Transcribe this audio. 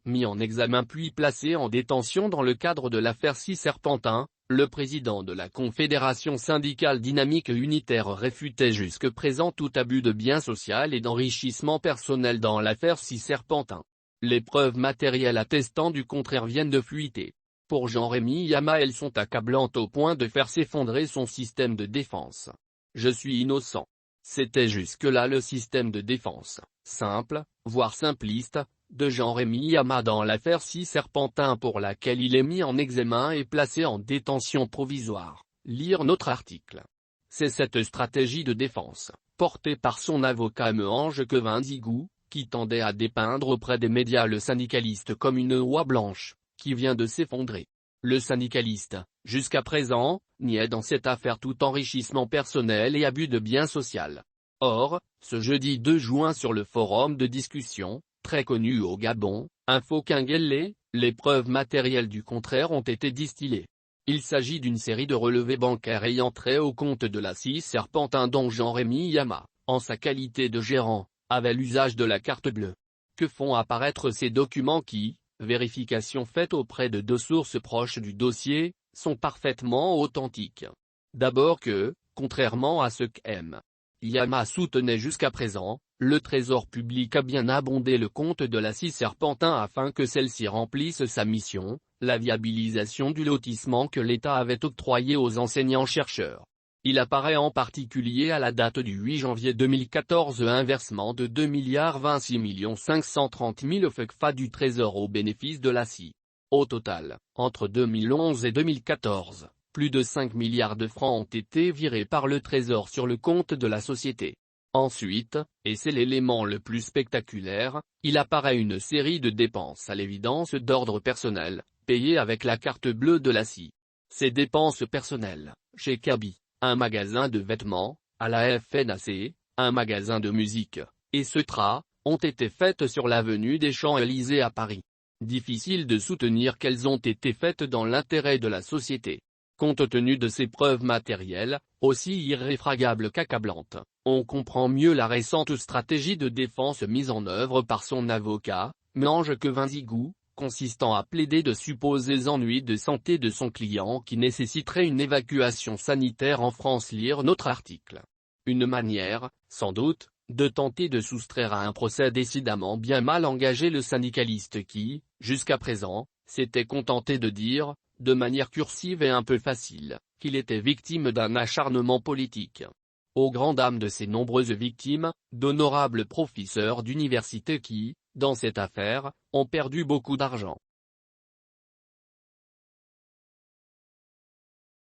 mis en examen puis placé en détention dans le cadre de l'affaire Cisserpentin. Le président de la Confédération syndicale dynamique unitaire réfutait jusque présent tout abus de biens social et d'enrichissement personnel dans l'affaire Cisserpentin. Les preuves matérielles attestant du contraire viennent de fuiter. Pour Jean-Rémy Yama, elles sont accablantes au point de faire s'effondrer son système de défense. Je suis innocent. C'était jusque-là le système de défense, simple, voire simpliste, de Jean-Rémy Yama dans l'affaire Cisserpentin pour laquelle il est mis en examen et placé en détention provisoire. Lire notre article. C'est cette stratégie de défense, portée par son avocat Ange Quevinzigou, qui tendait à dépeindre auprès des médias le syndicaliste comme une oie blanche, qui vient de s'effondrer. Le syndicaliste, jusqu'à présent, niait dans cette affaire tout enrichissement personnel et abus de biens social. Or, ce jeudi 2 juin sur le forum de discussion, très connu au Gabon, Info Kinguélé, les preuves matérielles du contraire ont été distillées. Il s'agit d'une série de relevés bancaires ayant trait au compte de la Cisserpentin dont Jean-Rémy Yama, en sa qualité de gérant, avait l'usage de la carte bleue. Que font apparaître ces documents qui, vérification faite auprès de 2 sources proches du dossier, sont parfaitement authentiques. D'abord que, contrairement à ce qu'M. Yama soutenait jusqu'à présent, le Trésor public a bien abondé le compte de la Cisserpentin afin que celle-ci remplisse sa mission, la viabilisation du lotissement que l'État avait octroyé aux enseignants-chercheurs. Il apparaît en particulier à la date du 8 janvier 2014 un versement de 2,26 530 000 FECFA du Trésor au bénéfice de la CI. Au total, entre 2011 et 2014, plus de 5 milliards de francs ont été virés par le Trésor sur le compte de la société. Ensuite, et c'est l'élément le plus spectaculaire, il apparaît une série de dépenses à l'évidence d'ordre personnel, payées avec la carte bleue de la CI. Ces dépenses personnelles, chez Kaby, un magasin de vêtements, à la FNAC, un magasin de musique, et Cetra, ont été faites sur l'avenue des Champs-Élysées à Paris. Difficile de soutenir qu'elles ont été faites dans l'intérêt de la société. Compte tenu de ces preuves matérielles, aussi irréfragables qu'accablantes, on comprend mieux la récente stratégie de défense mise en œuvre par son avocat, Ange Quevinzigou, consistant à plaider de supposés ennuis de santé de son client qui nécessiteraient une évacuation sanitaire en France. Lire notre article. Une manière, sans doute, de tenter de soustraire à un procès décidément bien mal engagé le syndicaliste qui, jusqu'à présent, s'était contenté de dire, de manière cursive et un peu facile, qu'il était victime d'un acharnement politique. Aux grandes dames de ces nombreuses victimes, d'honorables professeurs d'université qui, dans cette affaire, ont perdu beaucoup d'argent.